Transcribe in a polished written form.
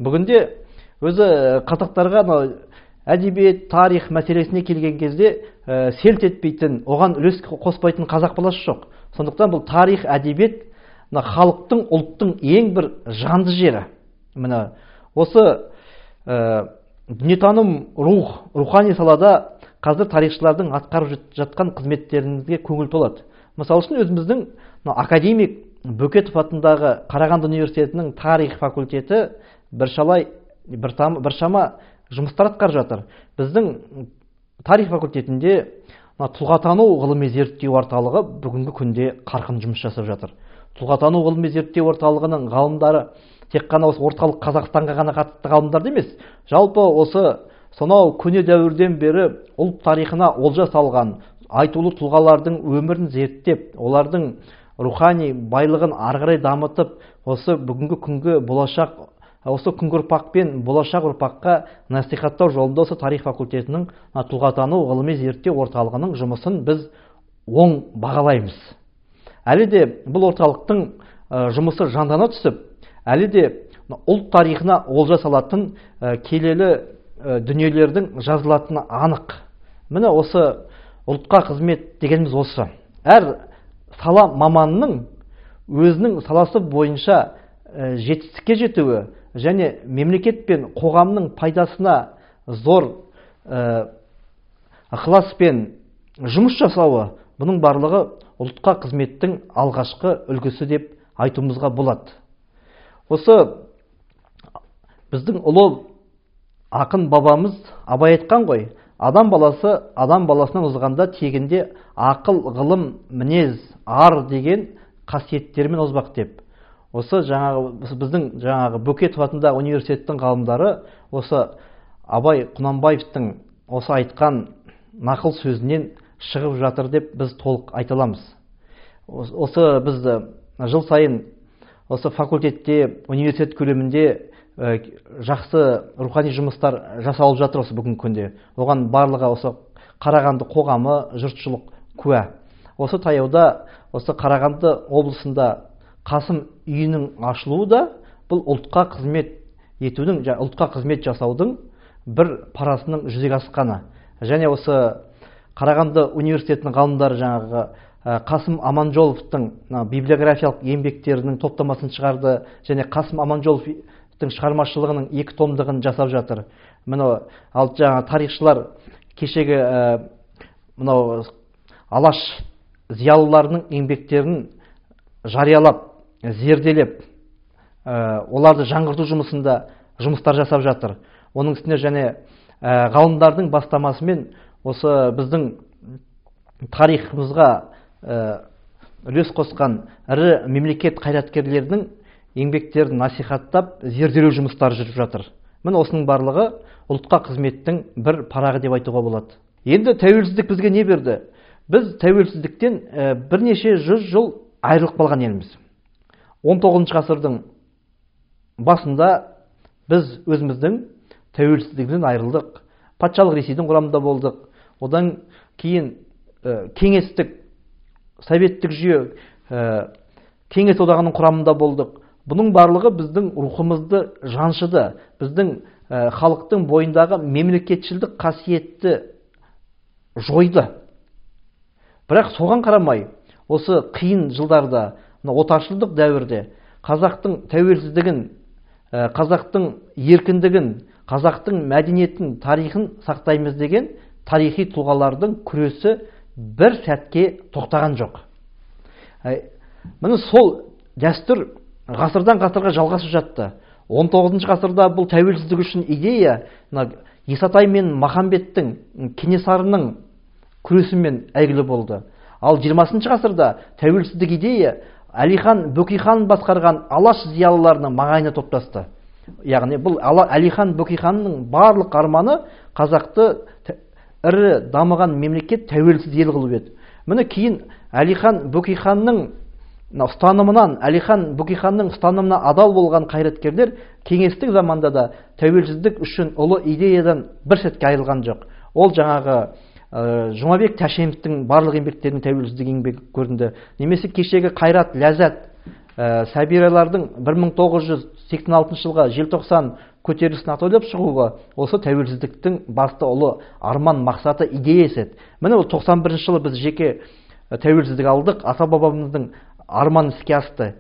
Бүгінде өзі қазақтарға әдебиет, тарих мәселесіне келген кезде селт етпейтін, оған үлес қоспайтын қазақ баласы жоқ. Сондықтан бұл тарих, әдебиет халықтың, ұлттың ең бір жанды жері. Міне осы дүниетаным, рухани салада қазір тарихшылардың атқарып жатқан қызметтеріңізге көңіл толады. Мысалы үшін өзіміздің академик Бөкетов атындағы Қарағанды университетінің тарих факультеті біршама жұмыстар атқарып жатыр. Біздің тарих факультетінде тұлғатану ғылыми зерттеу орталығы бүгінгі күнде қарқын жұмыс жасап жатыр. Тұлғатану ғылыми зерттеу орталығының ғалымдары тек қана осы орталық Қазақстанға ғана қатысты ғалымдар емес, жалпы осы сонау көне дәуірден бері ұлт тарихына олжа салған айтулы тұлғалардың өмірін зерттеп, олардың рухани байлығын ары қарай дамытып, осы бүгінгі күнгі болашақ, осы күнгі ұрпақ пен болашақ ұрпаққа насихаттау жолында осы тарих факультетінің тұлғатану ғылыми зерттеу орталығының жұмысын біз оң бағалаймыз. Әлі де бұл орталықтың жұмысы жандана түсіп, әлі де ұлт тарихына олжа салатын келелі дүниелердің жазылатыны анық. Міне осы ұлтқа қызмет дегеніміз осы. Әр сала маманның өзінің саласы бойынша жетістікке жетуі және мемлекет пен қоғамның пайдасына зор ықыласпен жұмыс жасауы, бұның барлығы ұлтқа қызметтің алғашқы үлгісі деп айтуымызға болады. Осы біздің ұлы ақын бабамыз Абай айтқан ғой, адам баласы адам баласынан озғанда тегінде ақыл, ғылым, мінез, ар деген қасиеттермен озбақ деп. Осы біздің Бөкетов атындағы университеттің ғалымдары осы Абай Құнанбаевтың осы айтқан нақыл сөзінен шығып жатыр деп біз толық айта аламыз. Осы біз жыл сайын осы факультетте, университет көлемінде жақсы рухани жұмыстар жасалып жатыр осы бүгінгі күнде. Оған барлығы осы Қарағанды қоғамы, жұртшылық куә. Осы таяуда осы Қарағанды облысында Қасым үйінің ашылуы да бұл ұлтқа қызмет етудің, ұлтқа қызмет жасаудың бір парасының жүзеге асқаны. Және осы Қарағанды университетінің ғалымдары Қасым Аманжоловтың библиографиялық еңбектерінің топтамасын шығарды және Қасым Аманжоловтың шығармашылығының 2 томдығын жасап жатыр. Ал тарихшылар кешегі алаш зиялыларының еңбектерін жариялап, зерделеп, оларды жаңғырту жұмыстар жасап жатыр. Оның үстіне және ғалымдардың бастамасымен осы біздің тарихымызға үлес қосқан ірі мемлекет қайраткерлерінің еңбектерін насихаттап, зерделеу жұмыстары жүріп жатыр. Міне осының барлығы ұлтқа қызметтің бір парағы деп айтуға болады. Енді тәуелсіздік бізге не берді? Біз тәуелсіздіктен бірнеше жүз жыл айырылып қалған елміз. 19 ғасырдың басында біз өзіміздің тәуелсіздігінен айырылдық. Патшалық Ресейдің құрамында болдық. Одан кейін кеңестік, советтік жүйе, кеңес одағының құрамында болдық. Бұның барлығы біздің рухымызды жаншыды. Біздің халықтың бойындағы мемлекетшілдік қасиетті жойды. Бірақ соған қарамай, осы қиын жылдарда, отаршылдық дәуірде қазақтың тәуелсіздігін, қазақтың еркіндігін, қазақтың мәдениетін, тарихын сақтаймыз деген тарихи тұлғалардың күресі бір сәтке тоқтаған жоқ. Міне сол дәстүр ғасырдан ғасырға жалғасып жатты. 19 ғасырда бұл тәуелсіздік үшін идея Исатай мен Махамбеттің, Кенесарының күресімен әйгілі болды. Ал 20 ғасырда тәуелсіздік идея Әлихан Бөкейхан басқарған алаш зиялыларының маңайына топтасты. Яғни бұл Әлихан Бөкейханның барлық арманы қазақты ірі дамыған мемлекет, тәуелсіз ел қылып еді. Міне кейін Әлихан Бөкейханның ұстанымына адал болған қайраткерлер кеңестік заманда да тәуелсіздік үшін ұлы идеядан бір сәтке айырылған жоқ. Ол Жұмабек Тәшеновтің барлық еңбектерінің тәуелсіздік еңбегі көрінді. Немесе кешегі Қайрат, Ләззат, Сәбиралардың 1986 жылғы желтоқсан көтерілісін атойлап шығуға осы тәуелсіздіктің басты ұлы арман, мақсаты, идеясы еді. Міне ол 91 жылы біз жеке тәуелсіздік алдық, ата бабамыздың арманы іске асты.